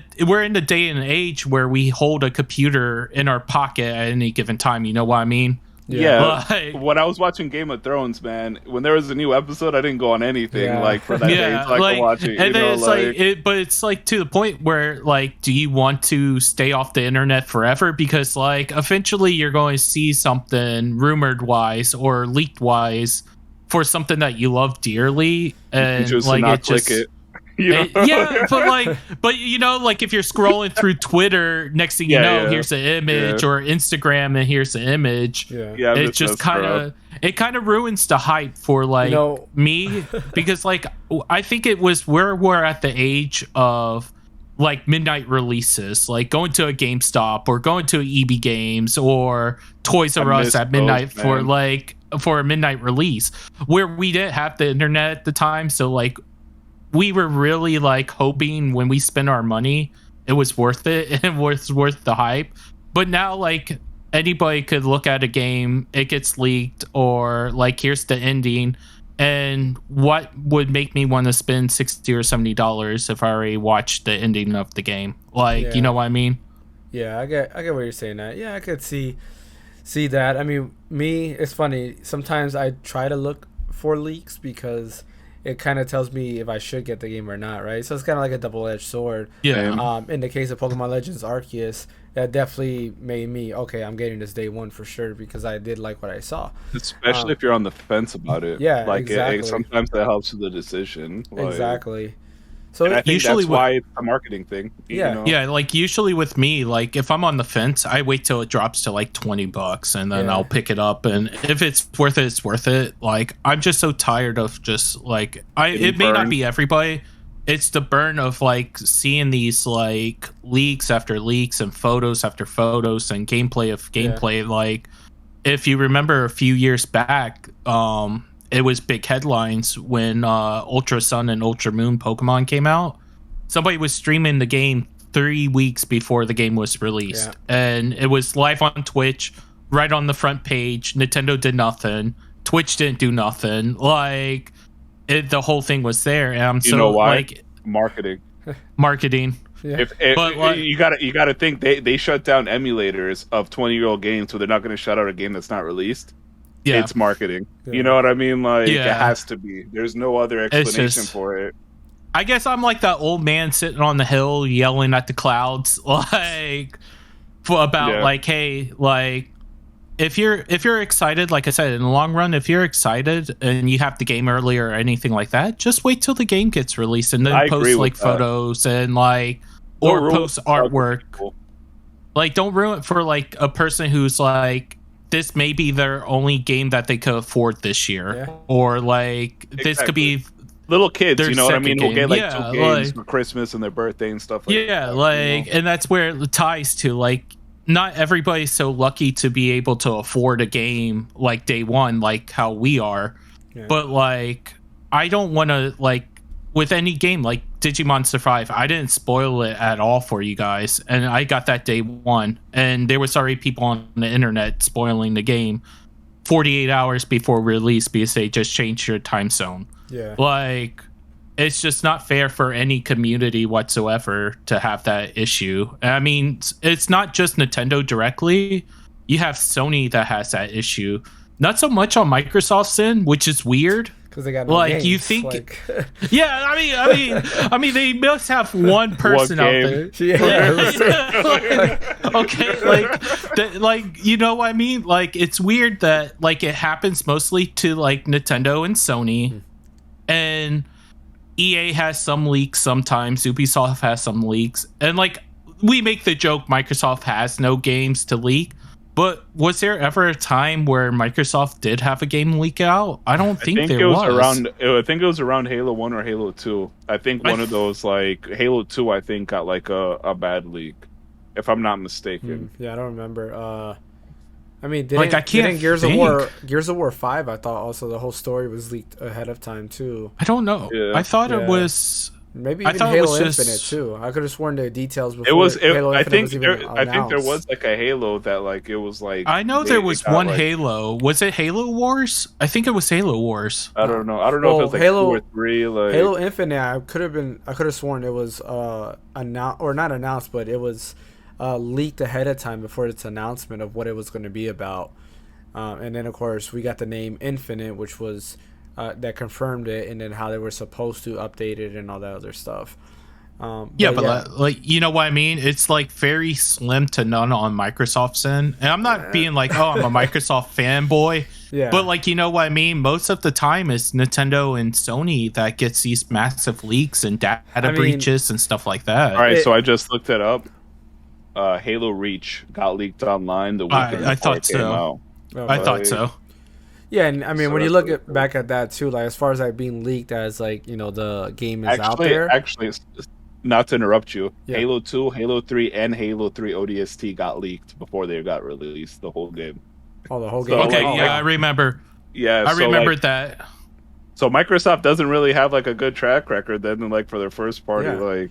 day and age where we hold a computer in our pocket at any given time. You know what I mean? Yeah. Like- When I was watching Game of Thrones, man, when there was a new episode, I didn't go on anything Yeah. like for that day so I could watch it. And then it's like but it's like to the point where like, do you want to stay off the internet forever? Because like eventually you're going to see something rumored wise or leaked wise for something that you love dearly, and you just like not it just click it. You know? yeah, but you know, like if you're scrolling through Twitter, next thing you Yeah, know, yeah. here's the image, or Instagram, and here's the image. yeah, Yeah, I'm It just kind of ruins the hype for like me because like I think it was where we're at the age of like midnight releases, like going to a GameStop or going to EB Games or Toys R Us at midnight for a midnight release, where we didn't have the internet at the time, so like we were really like hoping when we spent our money it was worth it and worth the hype. But now like anybody could look at a game, it gets leaked, or like here's the ending, and what would make me want to spend $60 or $70 if I already watched the ending of the game? Like, you know what I mean? Yeah, I get what you're saying. That I could see that. I mean, it's funny. Sometimes I try to look for leaks because it kind of tells me if I should get the game or not, right? So it's kind of like a double-edged sword. Yeah. In the case of Pokemon Legends Arceus, that definitely made me, okay, I'm getting this day one for sure because I did like what I saw. Especially if you're on the fence about it. Yeah, like exactly. sometimes that helps with the decision. Like, Exactly. So And I think usually that's why it's a marketing thing. Yeah. You know? Yeah, like usually with me, like if I'm on the fence, I wait till it drops to like $20 and then Yeah. I'll pick it up. And if it's worth it, it's worth it. Like I'm just so tired of just like it may not burned. be everybody. It's the burn of like seeing these like leaks after leaks and photos after photos and gameplay of gameplay. Like if you remember a few years back, it was big headlines when Ultra Sun and Ultra Moon Pokemon came out. Somebody was streaming the game 3 weeks before the game was released, and it was live on Twitch, right on the front page. Nintendo did nothing. Twitch didn't do nothing. Like the whole thing was there, and I'm You know why? like Marketing. marketing. Yeah. But like- you gotta think they shut down emulators of 20-year-old games, so they're not gonna shut out a game that's not released. Yeah, It's marketing. Yeah. You know what I mean? Like Yeah. it has to be. There's no other explanation for it. I guess I'm like that old man sitting on the hill yelling at the clouds, like about like, hey, like if you're excited, like I said, in the long run, if you're excited and you have the game early or anything like that, just wait till the game gets released and then I agree post with like that. photos and like Don't or ruin post the start for artwork. people. Like don't ruin it for like a person who's like this may be their only game that they could afford this year, Yeah. or like this could be Little kids, their you know what I mean? second Will get like game. 2 Yeah, games like- for Christmas and their birthday and stuff like that. yeah, you like, know? and that's where it ties to. Like, not everybody's so lucky to be able to afford a game like day one, like how we are. Yeah. But like, I don't want to like with any game like Digimon Survive. I didn't spoil it at all for you guys, and I got that day one, and there was already people on the internet spoiling the game 48 hours before release because they just changed your time zone. Yeah. Like, it's just not fair for any community whatsoever to have that issue. I mean, it's not just Nintendo directly. You have Sony that has that issue. Not so much on Microsoft's end, which is weird. Because they got no Like, games. you think- like, Yeah, I mean, they must have one person out game. there. yeah, Like, you know what I mean? Like, it's weird that like it happens mostly to like Nintendo and Sony, and EA has some leaks sometimes. Ubisoft has some leaks, and like we make the joke Microsoft has no games to leak. But was there ever a time where Microsoft did have a game leak out? I don't think, I think there it was was. around. I think it was around Halo 1 or Halo 2. I think one of those like Halo 2. I think got like a bad leak, if I'm not mistaken. yeah, I don't remember. I mean, Like, I can't didn't Gears think. of War 5, I thought also the whole story was leaked ahead of time too. I don't know. Yeah. I thought Yeah. it was. Maybe I even thought it Halo was just- Infinite too. I could have sworn the details before It was. Halo I Infinite think was even there. I think there announced. was like a Halo that like it was like. I know they- there they was got, one like- Halo. Was it Halo Wars? I think it was Halo Wars. I don't know. I don't know Well, if it was like Halo- 2 or 3. Like Halo Infinite. I could have sworn it was announced or not announced, but it was leaked ahead of time before its announcement of what it was going to be about. And then of course we got the name Infinite, which was that confirmed it, and then how they were supposed to update it and all that other stuff. Yeah, but like you know what I mean? It's like very slim to none on Microsoft's end. And I'm not being like, oh, I'm a Microsoft fanboy. yeah, But like you know what I mean? Most of the time it's Nintendo and Sony that gets these massive leaks and data mean- breaches and stuff like that. all right, it- so I just looked it up. Halo Reach got leaked online the weekend I before thought it came so. out. I thought so. Yeah, and I mean So when you that's look really at cool. back at that too, like as far as like being leaked as like the game is out Actually, there. not to interrupt you, Yeah. Halo 2, Halo 3, and Halo 3 ODST got leaked before they got released. The whole game. Oh, the whole So, game. Okay, Oh, yeah, wow. I remember. Yeah, I so, remembered like, that. So Microsoft doesn't really have like a good track record then, like for their first party. Yeah. Like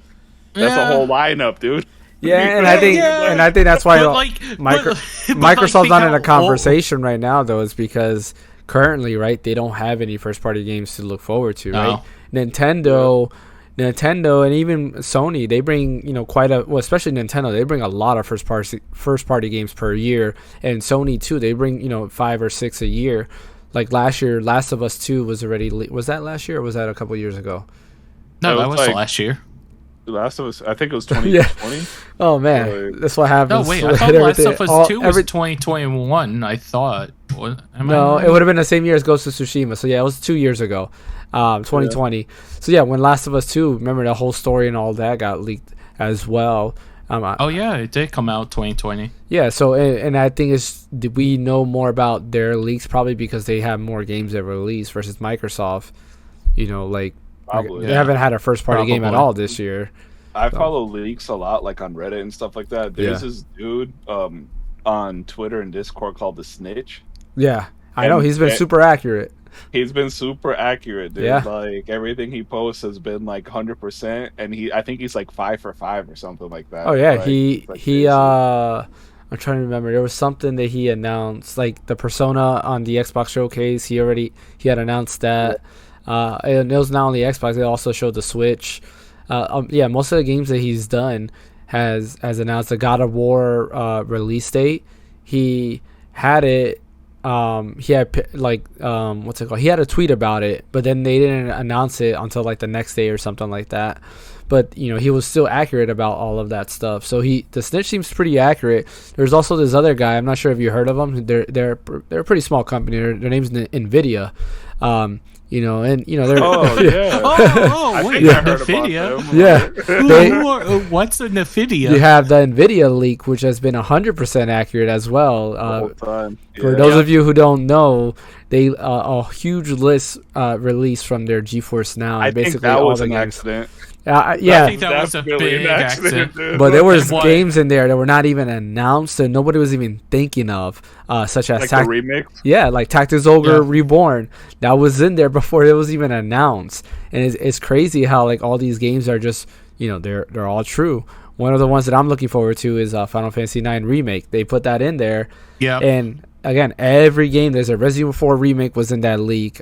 that's Yeah. a whole lineup, dude. Yeah, and I think Yeah. and I think that's why But like, Micro- but, like, Microsoft's think not in how a conversation right now though, is because currently, right, they don't have any first party games to look forward to, right? Nintendo, and even Sony, they bring especially Nintendo, they bring a lot of first party games per year, and Sony too, they bring 5 or 6 a year. Like last year, Last of Us 2 was already was that last year or was that a couple years ago? No, It that was was like- last year. The Last of Us, I think it was Yeah. 2020. Oh man, Like- that's what happens. No, wait. I with thought Last everything. of Us 2 was every- 2021. I thought. Am I No, right? it would have been the same year as Ghost of Tsushima. So yeah, it was 2 years ago. 2020. So yeah, when Last of Us 2, remember the whole story and all that got leaked as well. Oh yeah, it did come out 2020. Yeah, so and I think we know more about their leaks probably because they have more games that release versus Microsoft. Probably. They haven't had a first party game at all this year. I follow leaks a lot, like on Reddit and stuff like that. There's this dude on Twitter and Discord called the Snitch. Yeah, I know he's been super accurate. He's been super accurate, dude. Yeah. Like everything he posts has been like 100%, and I think he's like 5 for 5 or something like that. Oh yeah, like, he I'm trying to remember. There was something that he announced, like the Persona on the Xbox showcase. He had announced that. And it was not only Xbox; they also showed the Switch. Most of the games that he's done has announced the God of War release date. He had it. He had what's it called? He had a tweet about it, but then they didn't announce it until like the next day or something like that. But he was still accurate about all of that stuff. So the Snitch seems pretty accurate. There's also this other guy. I'm not sure if you heard of them. They're a pretty small company. Their name's Nvidia. They're Wait, I heard Nvidia. about them. What's a Nvidia? You have the Nvidia leak, which has been 100% accurate as well. The whole time. For those of you who don't know, they a huge list released from their GeForce Now. I basically think that all was the an games. accident. I think that was a big accident. dude. But there was games in there that were not even announced and nobody was even thinking of, such as like the remix. Yeah, like Tactics Ogre Reborn. That was in there before it was even announced. And it's crazy how like all these games are just, they're all true. One of the ones that I'm looking forward to is Final Fantasy IX Remake. They put that in there. Yeah. And again, every game, there's a Resident Evil 4 remake was in that leak.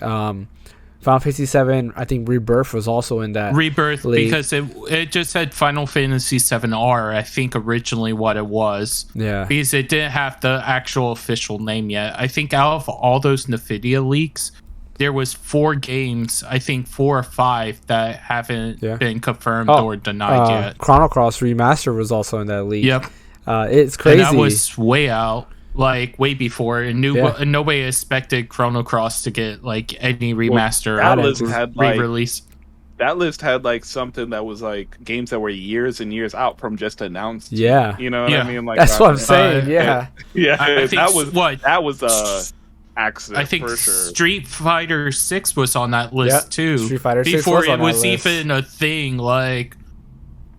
Final Fantasy 7, I think Rebirth was also in that. Rebirth, leak. because it just said Final Fantasy 7R, I think originally what it was. Yeah. Because it didn't have the actual official name yet. I think out of all those Nvidia leaks, there was 4 games, I think 4 or 5, that haven't been confirmed or denied yet. Chrono Cross Remaster was also in that leak. Yep. It's crazy. And that was way out. Like way before, and nobody expected Chrono Cross to get like any remaster or re-release. That list had like something that was like games that were years and years out from just announced. Yeah, you know what I mean. Like that's what I'm saying. Yeah, that was accident. I think for sure. Street Fighter 6 was on that list too. Street Fighter 6 before was on it was that list. even a thing. Like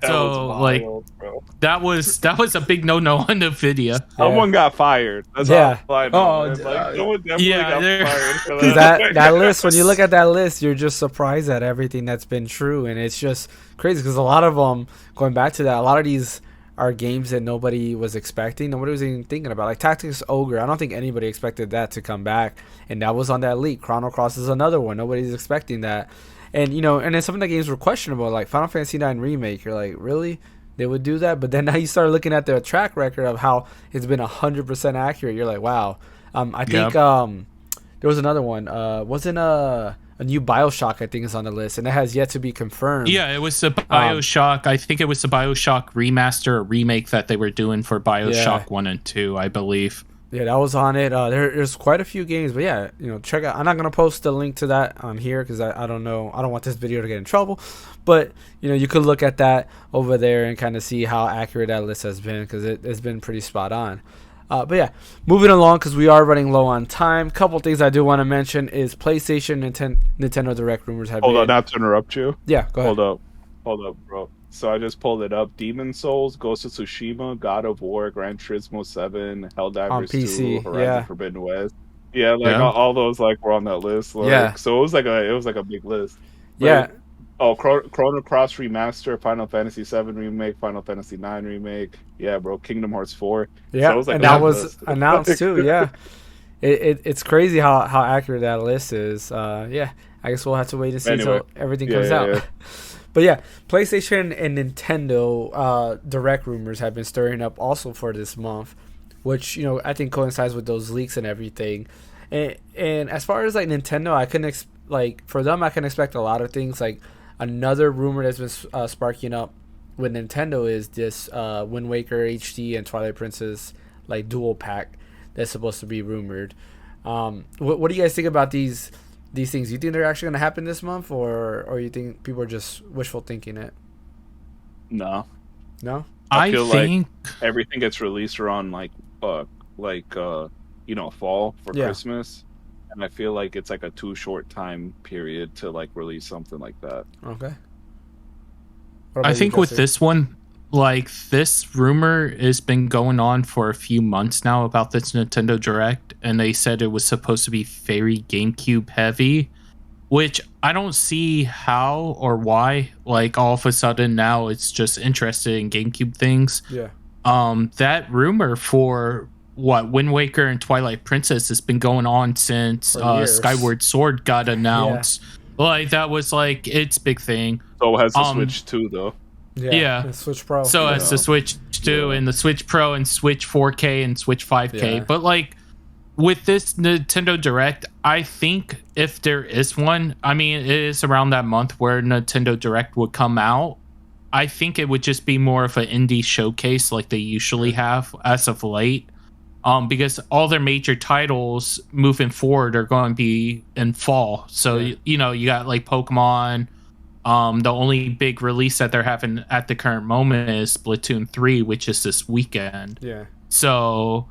that so, was like wild, bro. that was a big no-no on Nvidia. Someone got fired. That's all I know. Someone definitely got fired for that. that list. When you look at that list, you're just surprised at everything that's been true, and it's just crazy because a lot of them, going back to that, a lot of these are games that nobody was expecting. Nobody was even thinking about. Like Tactics Ogre, I don't think anybody expected that to come back, and that was on that leak. Chrono Cross is another one. Nobody's expecting that, and and then some of the games were questionable, like Final Fantasy IX Remake. You're like, really? They would do that? But then now you start looking at their track record of how it's been 100% accurate. You're like, wow. I think there was another one. Wasn't a new BioShock, I think, is on the list, and it has yet to be confirmed. Yeah, it was the BioShock. I think it was the BioShock remaster or remake that they were doing for BioShock 1 and 2, I believe. Yeah, that was on it. There's quite a few games, but yeah, check out. I'm not gonna post the link to that on here because I don't know. I don't want this video to get in trouble, but you could look at that over there and kind of see how accurate that list has been because it's been pretty spot on. But yeah, moving along because we are running low on time. Couple things I do want to mention is PlayStation, Nintendo Direct rumors have. Hold on, not to interrupt you. Yeah, go ahead. Hold up, bro. So I just pulled it up. Demon Souls, Ghost of Tsushima, God of War, Gran Turismo 7, Helldivers 2, Horizon Forbidden West. Yeah, all those were on that list. So it was like a big list. But Chrono Cross Remaster, Final Fantasy 7 Remake, Final Fantasy 9 Remake. Yeah, bro, Kingdom Hearts 4. Yeah, so it was and that was announced too. Yeah, it's crazy how accurate that list is. I guess we'll have to wait and see until everything comes out. Yeah. But yeah, PlayStation and Nintendo Direct rumors have been stirring up also for this month, which I think coincides with those leaks and everything. And as far as Nintendo, I couldn't for them I can expect a lot of things. Like another rumor that's been sparking up with Nintendo is this Wind Waker HD and Twilight Princess dual pack that's supposed to be rumored. What do you guys think about these these things, you think they're actually going to happen this month, or you think people are just wishful thinking it? No, No. I feel think like everything gets released around fall for Yeah. Christmas, and I feel like it's like a too short time period to like release something like that. Okay. I think with this one, like this rumor has been going on for a few months now about this Nintendo Direct, and they said it was supposed to be very GameCube heavy, which I don't see how or why. Like all of a sudden now it's just interested in GameCube things. Yeah. That rumor for what Wind Waker and Twilight Princess has been going on since Skyward Sword got announced. Like that was like its big thing. So has the Switch 2 though. Yeah. The Switch Pro. So has the Switch 2 and the Switch Pro and Switch 4K and Switch 5K. Yeah. But like with this Nintendo Direct, I think if there is one, I mean, it is around that month where Nintendo Direct would come out. I think it would just be more of an indie showcase like they usually have as of late. Because all their major titles moving forward are going to be in fall. So, you got like Pokemon. The only big release that they're having at the current moment is Splatoon 3, which is this weekend. Yeah. So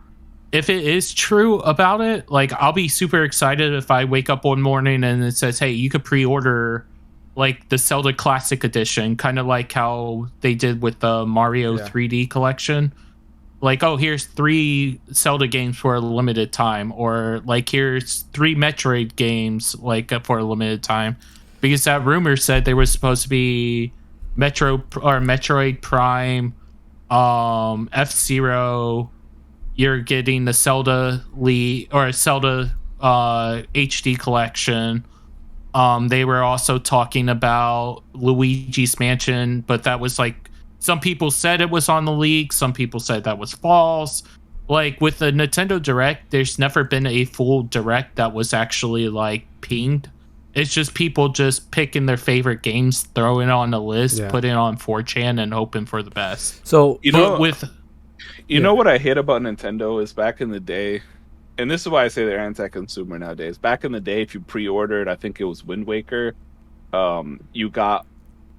if it is true about it, like I'll be super excited if I wake up one morning and it says, hey, you could pre-order like the Zelda Classic Edition, kind of like how they did with the Mario 3D collection. Like, oh, here's 3 Zelda games for a limited time, or like here's 3 Metroid games like for a limited time, because that rumor said there was supposed to be Metroid Prime, F-Zero. You're getting the Zelda Zelda HD collection. They were also talking about Luigi's Mansion, but that was like, some people said it was on the leak. Some people said that was false. Like with the Nintendo Direct, there's never been a full Direct that was actually like pinged. It's just people just picking their favorite games, throwing it on the list, putting it on 4chan, and hoping for the best. So you know what I hate about Nintendo is back in the day, and this is why I say they're anti-consumer nowadays. Back in the day, if you pre-ordered, I think it was Wind Waker, you got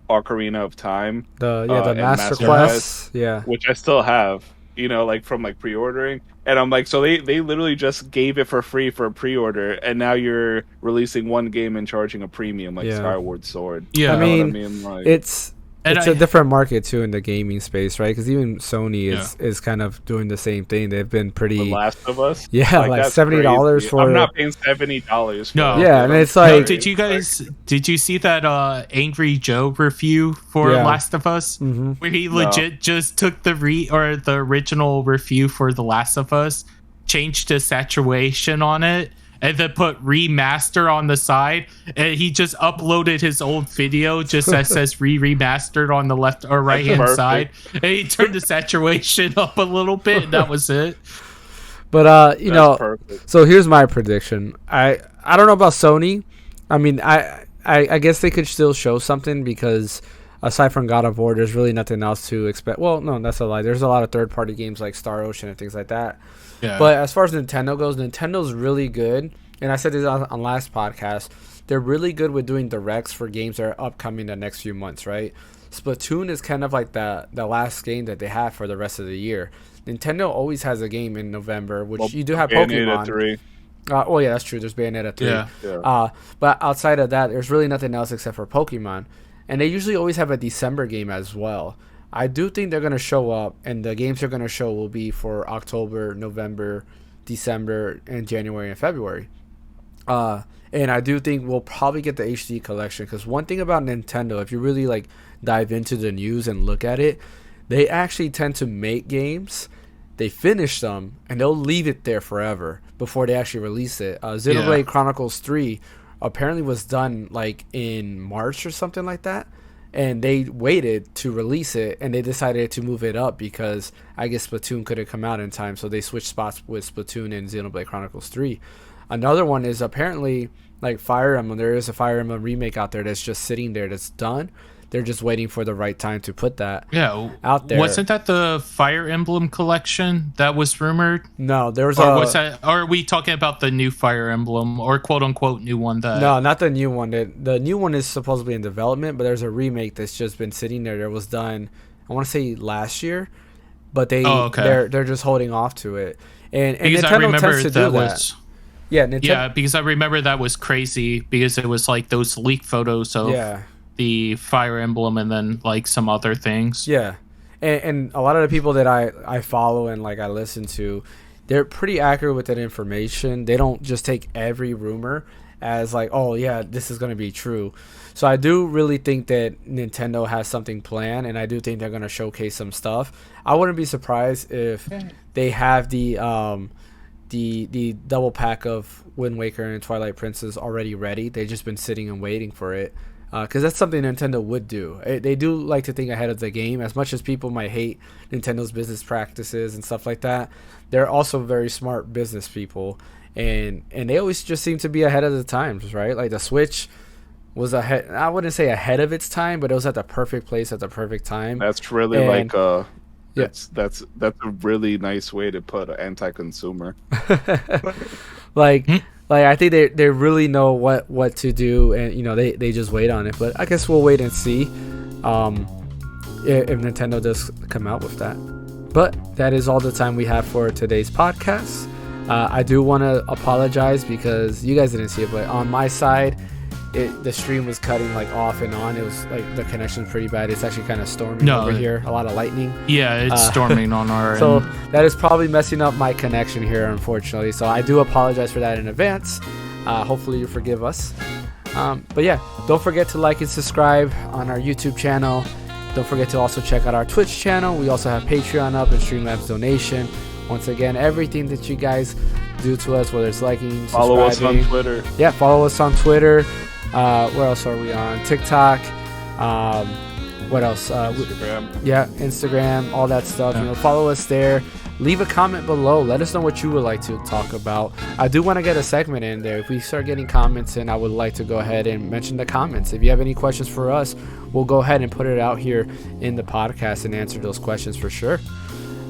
Ocarina of Time, the Master Quest, which I still have, like from like pre-ordering, and I'm like, so they literally just gave it for free for a pre-order, and now you're releasing one game and charging a premium like Skyward Sword. Yeah, I mean, like, it's a different market too in the gaming space, right? Because even Sony is kind of doing the same thing. They've been pretty. The Last of Us, like $70 for. I'm not paying $70. No, and it's like. Did you see that Angry Joe review for Last of Us, where he legit just took the original review for The Last of Us, changed the saturation on it, and then put remaster on the side, and he just uploaded his old video just that says remastered on the left or right hand side, and he turned the saturation up a little bit, and that was it. But so here's my prediction. I don't know about Sony. I mean, I guess they could still show something, because aside from God of War, there's really nothing else to expect. Well, no, that's a lie. There's a lot of third-party games like Star Ocean and things like that. Yeah. But as far as Nintendo goes, Nintendo's really good. And I said this on last podcast. They're really good with doing directs for games that are upcoming the next few months, right? Splatoon is kind of like the last game that they have for the rest of the year. Nintendo always has a game in November, which you do have Pokemon. 3. That's true. There's Bayonetta 3. Yeah. But outside of that, there's really nothing else except for Pokemon. And they usually always have a December game as well. I do think they're going to show up, and the games they're going to show will be for October, November, December, and January and February. And I do think we'll probably get the HD collection, because one thing about Nintendo, if you really like dive into the news and look at it, they actually tend to make games, they finish them, and they'll leave it there forever before they actually release it. Xenoblade Chronicles 3 apparently was done like in March or something like that. And they waited to release it, and they decided to move it up because I guess Splatoon couldn't come out in time, so they switched spots with Splatoon and Xenoblade Chronicles 3. Another one is apparently like Fire Emblem. There is a Fire Emblem remake out there that's just sitting there, that's done. they're just waiting for the right time to put that Yeah, out there. Wasn't that the Fire Emblem collection that was rumored? No, there was Or was that? Or are we talking about the new Fire Emblem or quote unquote new one? That No, not the new one. The new one is supposedly in development, but there's a remake that's just been sitting there. That was done, I want to say last year, but they're just holding off to it. And because Nintendo I remember tends to do that. was Yeah, Nintendo. yeah, because I remember that was crazy because it was like those leaked photos of the Fire Emblem and then like some other things. Yeah, and a lot of the people that I follow and like I listen to, they're pretty accurate with that information. They don't just take every rumor as like, oh yeah, this is going to be true. So I do really think that Nintendo has something planned, and I do think they're going to showcase some stuff. I wouldn't be surprised if they have the double pack of Wind Waker and Twilight Princess already ready. They've just been sitting and waiting for it. Because that's something Nintendo would do. They do like to think ahead of the game. As much as people might hate Nintendo's business practices and stuff like that, they're also very smart business people. And they always just seem to be ahead of the times, right? Like the Switch was ahead. I wouldn't say ahead of its time, but it was at the perfect place at the perfect time. That's really that's a really nice way to put an anti-consumer. Like I think they really know what to do, and they just wait on it. But I guess we'll wait and see if Nintendo does come out with that. But that is all the time we have for today's podcast. I do want to apologize because you guys didn't see it, but on my side, the stream was cutting like off and on. It was like the connection's pretty bad. It's actually kind of storming over here. A lot of lightning. Yeah, it's storming on our so end. That is probably messing up my connection here, unfortunately. So I do apologize for that in advance. Hopefully you forgive us. But yeah, don't forget to like and subscribe on our YouTube channel. Don't forget to also check out our Twitch channel. We also have Patreon up and Streamlabs donation. Once again, everything that you guys do to us, whether it's liking, follow us on Twitter. Yeah, follow us on Twitter. Where else are we on? TikTok. What else? Instagram. Yeah, Instagram, all that stuff. Follow us there. Leave a comment below. Let us know what you would like to talk about. I do want to get a segment in there. If we start getting comments in, I would like to go ahead and mention the comments. If you have any questions for us, we'll go ahead and put it out here in the podcast and answer those questions for sure.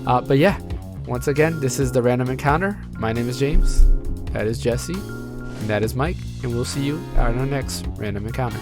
But yeah, once again, this is the Random Encounter. My name is James. That is Jesse. And that is Mike. And we'll see you on our next Random Encounter.